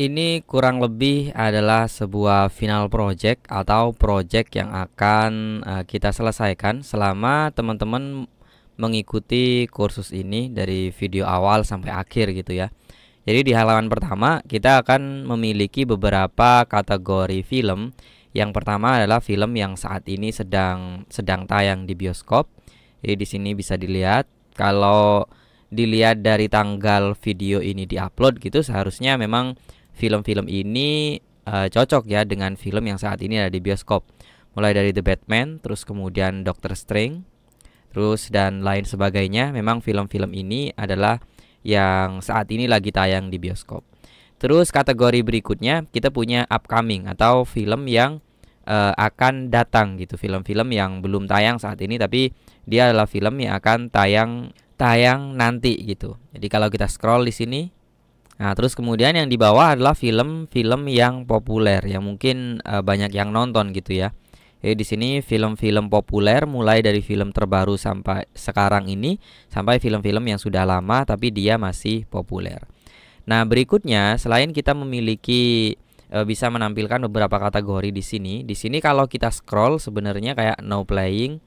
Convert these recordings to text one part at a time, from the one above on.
Ini kurang lebih adalah sebuah final project atau project yang akan kita selesaikan selama teman-teman mengikuti kursus ini dari video awal sampai akhir gitu ya. Jadi di halaman pertama kita akan memiliki beberapa kategori film. Yang pertama adalah film yang saat ini sedang tayang di bioskop. Jadi di sini bisa dilihat kalau dilihat dari tanggal video ini diupload gitu, seharusnya memang film-film ini cocok ya dengan film yang saat ini ada di bioskop. Mulai dari The Batman, terus kemudian Doctor Strange, terus dan lain sebagainya. Memang film-film ini adalah yang saat ini lagi tayang di bioskop. Terus kategori berikutnya kita punya upcoming atau film yang akan datang gitu. Film-film yang belum tayang saat ini tapi dia adalah film yang akan tayang nanti gitu. Jadi kalau kita scroll di sini, nah, terus kemudian yang di bawah adalah film-film yang populer yang mungkin banyak yang nonton gitu ya. Jadi di sini film-film populer mulai dari film terbaru sampai sekarang ini sampai film-film yang sudah lama tapi dia masih populer. Nah, berikutnya selain kita memiliki bisa menampilkan beberapa kategori di sini. Di sini kalau kita scroll sebenarnya kayak no playing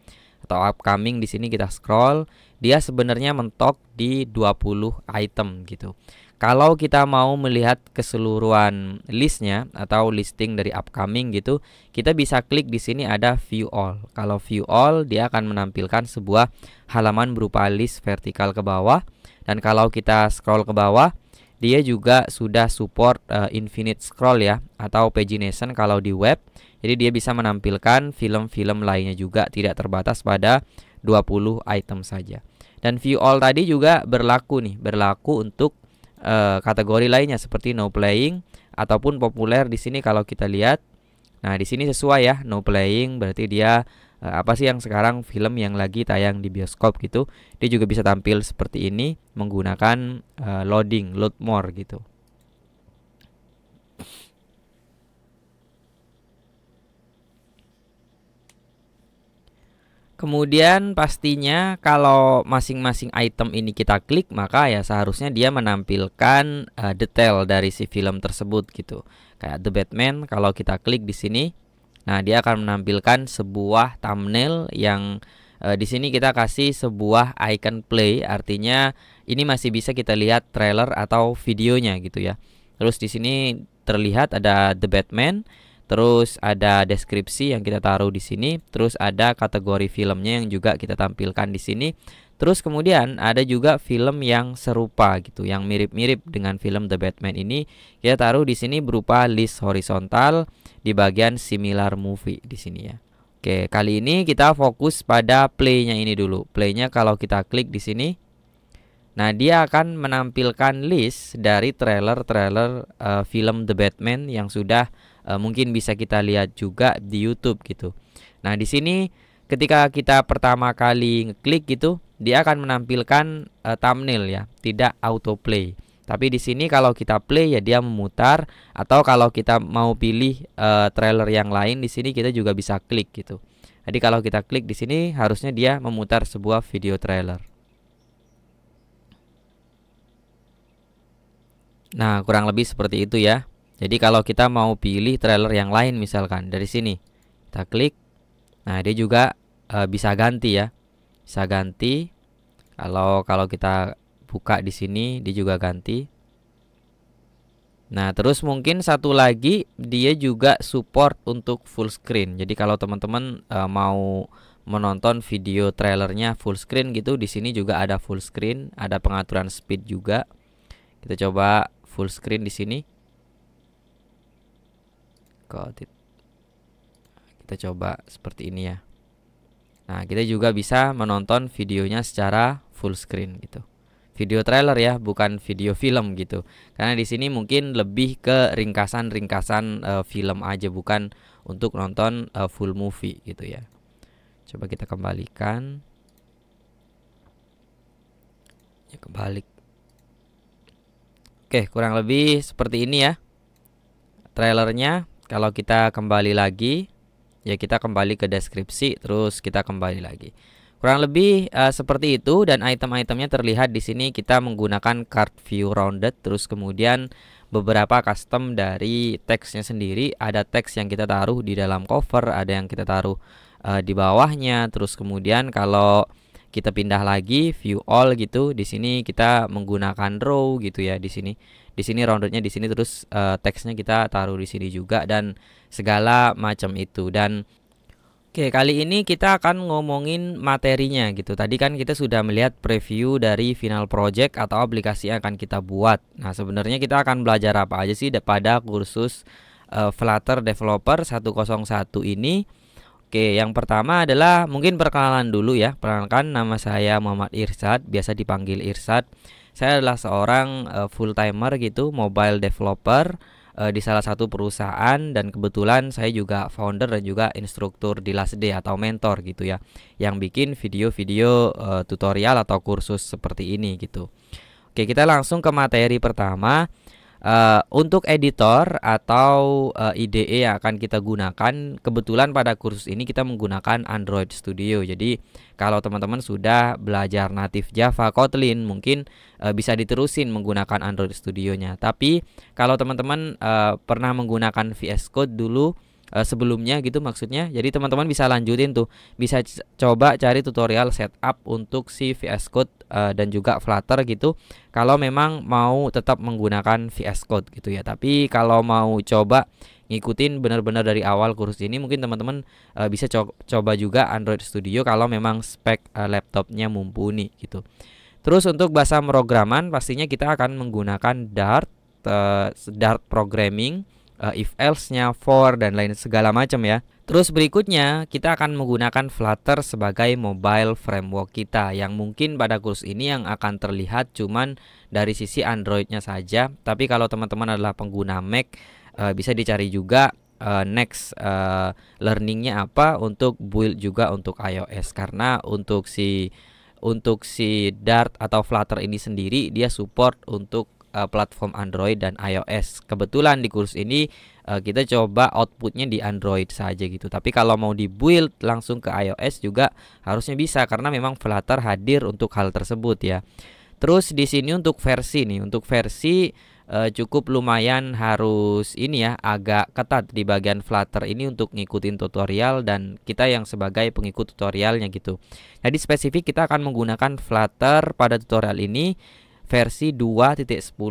atau upcoming, di sini kita scroll, dia sebenarnya mentok di 20 item gitu. Kalau kita mau melihat keseluruhan listnya atau listing dari upcoming gitu, kita bisa klik di sini ada view all. Kalau view all, dia akan menampilkan sebuah halaman berupa list vertikal ke bawah. Dan kalau kita scroll ke bawah, dia juga sudah support infinite scroll ya, atau pagination kalau di web. Jadi dia bisa menampilkan film-film lainnya juga, tidak terbatas pada 20 item saja. Dan view all tadi juga berlaku untuk kategori lainnya seperti no playing ataupun populer. Di sini kalau kita lihat, nah di sini sesuai ya, no playing berarti dia apa sih yang sekarang film yang lagi tayang di bioskop gitu. Dia juga bisa tampil seperti ini menggunakan load more gitu. Kemudian pastinya kalau masing-masing item ini kita klik, maka ya seharusnya dia menampilkan detail dari si film tersebut gitu. Kayak The Batman, kalau kita klik di sini, nah dia akan menampilkan sebuah thumbnail yang di sini kita kasih sebuah icon play, artinya ini masih bisa kita lihat trailer atau videonya gitu ya. Terus di sini terlihat ada The Batman. Terus ada deskripsi yang kita taruh di sini, terus ada kategori filmnya yang juga kita tampilkan di sini. Terus kemudian ada juga film yang serupa gitu, yang mirip-mirip dengan film The Batman ini, kita taruh di sini berupa list horizontal di bagian similar movie di sini ya. Oke, kali ini kita fokus pada play-nya ini dulu. Play-nya kalau kita klik di sini, nah dia akan menampilkan list dari trailer-trailer film The Batman yang sudah mungkin bisa kita lihat juga di YouTube gitu. Nah, di sini ketika kita pertama kali ngeklik gitu, dia akan menampilkan thumbnail ya, tidak autoplay. Tapi di sini kalau kita play ya dia memutar, atau kalau kita mau pilih trailer yang lain di sini kita juga bisa klik gitu. Jadi kalau kita klik di sini harusnya dia memutar sebuah video trailer. Nah, kurang lebih seperti itu ya. Jadi kalau kita mau pilih trailer yang lain misalkan dari sini, kita klik. Nah, dia juga bisa ganti ya. Bisa ganti. Kalau kita buka di sini, dia juga ganti. Nah, terus mungkin satu lagi dia juga support untuk full screen. Jadi kalau teman-teman mau menonton video trailernya full screen gitu, di sini juga ada full screen, ada pengaturan speed juga. Kita coba full screen di sini. Kita coba seperti ini ya. Nah, kita juga bisa menonton videonya secara full screen gitu. Video trailer ya, bukan video film gitu. Karena di sini mungkin lebih ke ringkasan-ringkasan film aja, bukan untuk nonton full movie gitu ya. Coba kita kembalikan. Ya, kebalik. Oke, kurang lebih seperti ini ya trailernya. Kalau kita kembali lagi, ya kita kembali ke deskripsi, terus kita kembali lagi. Kurang lebih seperti itu, dan item-itemnya terlihat di sini. Kita menggunakan card view rounded, terus kemudian beberapa custom dari teksnya sendiri. Ada teks yang kita taruh di dalam cover, ada yang kita taruh di bawahnya. Terus kemudian kalau kita pindah lagi view all gitu, di sini kita menggunakan row gitu ya. Di sini roundednya di sini, terus teksnya kita taruh di sini juga, dan segala macam itu. Dan oke, kali ini kita akan ngomongin materinya gitu. Tadi kan kita sudah melihat preview dari final project atau aplikasi yang akan kita buat. Nah, sebenarnya kita akan belajar apa aja sih pada kursus Flutter Developer 101 ini. Oke, yang pertama adalah mungkin perkenalan dulu ya. Perkenalkan, nama saya Muhammad Irsad, biasa dipanggil Irsad. Saya adalah seorang full timer gitu, mobile developer di salah satu perusahaan, dan kebetulan saya juga founder dan juga instruktur di Last Day atau mentor gitu ya, yang bikin video-video tutorial atau kursus seperti ini gitu. Oke, kita langsung ke materi pertama. Untuk editor atau IDE yang akan kita gunakan, kebetulan pada kursus ini kita menggunakan Android Studio. Jadi kalau teman-teman sudah belajar native Java, Kotlin, mungkin bisa diterusin menggunakan Android Studio-nya. Tapi kalau teman-teman pernah menggunakan VS Code dulu sebelumnya gitu maksudnya, jadi teman-teman bisa lanjutin tuh, bisa coba cari tutorial setup untuk si VS Code dan juga Flutter gitu, kalau memang mau tetap menggunakan VS Code gitu ya. Tapi kalau mau coba ngikutin benar-benar dari awal kursus ini, mungkin teman-teman bisa coba juga Android Studio kalau memang spek laptopnya mumpuni gitu. Terus untuk bahasa pemrograman pastinya kita akan menggunakan Dart, Dart programming, if else-nya, for, dan lain segala macam ya. Terus berikutnya kita akan menggunakan Flutter sebagai mobile framework kita, yang mungkin pada kursus ini yang akan terlihat cuman dari sisi Android-nya saja. Tapi kalau teman-teman adalah pengguna Mac, bisa dicari juga next learning-nya apa untuk build juga untuk iOS, karena untuk si Dart atau Flutter ini sendiri dia support untuk platform Android dan iOS. Kebetulan di kursus ini kita coba outputnya di Android saja gitu. Tapi kalau mau di build langsung ke iOS juga harusnya bisa, karena memang Flutter hadir untuk hal tersebut ya. Terus di sini untuk versi nih, untuk versi cukup lumayan harus ini ya, agak ketat di bagian Flutter ini untuk ngikutin tutorial dan kita yang sebagai pengikut tutorialnya gitu. Jadi spesifik kita akan menggunakan Flutter pada tutorial ini versi 2.10.4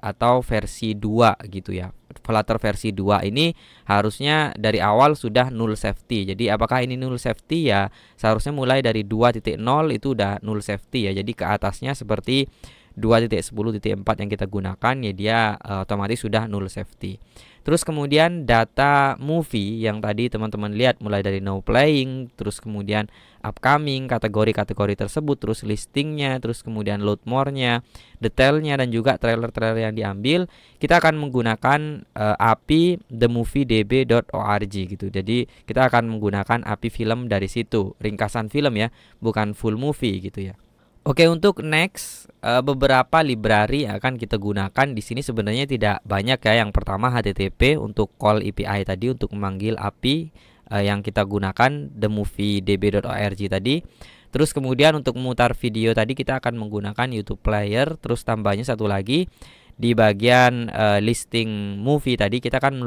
atau versi 2 gitu ya. Flutter versi 2 ini harusnya dari awal sudah null safety. Jadi apakah ini null safety ya? Seharusnya mulai dari 2.0 itu udah null safety ya. Jadi ke atasnya seperti 2.10.4 yang kita gunakan ya, dia otomatis sudah null safety. Terus kemudian data movie yang tadi teman-teman lihat mulai dari no playing, terus kemudian upcoming, kategori-kategori tersebut, terus listingnya, terus kemudian load more-nya, detailnya, dan juga trailer-trailer yang diambil. Kita akan menggunakan API themoviedb.org gitu. Jadi kita akan menggunakan API film dari situ, ringkasan film ya, bukan full movie gitu ya. Oke, untuk next beberapa library yang akan kita gunakan di sini sebenarnya tidak banyak ya. Yang pertama HTTP untuk call API tadi untuk memanggil API yang kita gunakan themoviedb.org tadi. Terus kemudian untuk memutar video tadi kita akan menggunakan YouTube Player. Terus tambahnya satu lagi di bagian listing movie tadi kita akan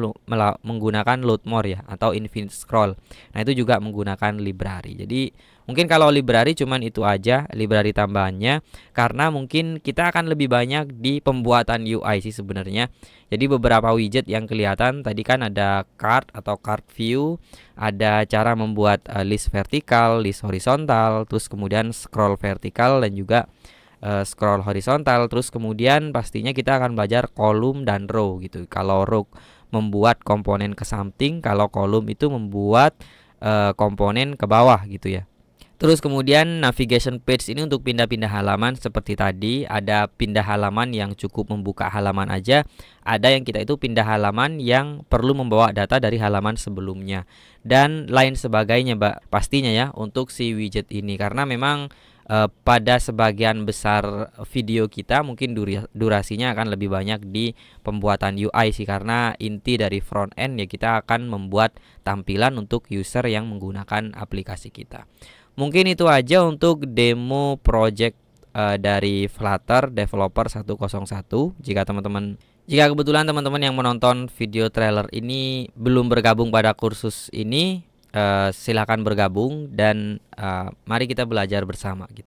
menggunakan load more ya, atau infinite scroll. Nah itu juga menggunakan library. Jadi mungkin kalau library cuman itu aja library tambahannya, karena mungkin kita akan lebih banyak di pembuatan UI sih sebenarnya. Jadi beberapa widget yang kelihatan tadi kan ada card atau card view, ada cara membuat list vertikal, list horizontal, terus kemudian scroll vertikal dan juga scroll horizontal. Terus kemudian pastinya kita akan belajar kolom dan row gitu. Kalau row membuat komponen ke samping, kalau kolom itu membuat komponen ke bawah gitu ya. Terus kemudian navigation page ini untuk pindah-pindah halaman seperti tadi. Ada pindah halaman yang cukup membuka halaman aja, ada yang kita itu pindah halaman yang perlu membawa data dari halaman sebelumnya, dan lain sebagainya pastinya ya untuk si widget ini. Karena memang pada sebagian besar video kita mungkin durasinya akan lebih banyak di pembuatan UI sih, karena inti dari front end ya kita akan membuat tampilan untuk user yang menggunakan aplikasi kita. Mungkin itu aja untuk demo project dari Flutter Developer 101. Jika kebetulan teman-teman yang menonton video trailer ini belum bergabung pada kursus ini, silakan bergabung dan mari kita belajar bersama gitu.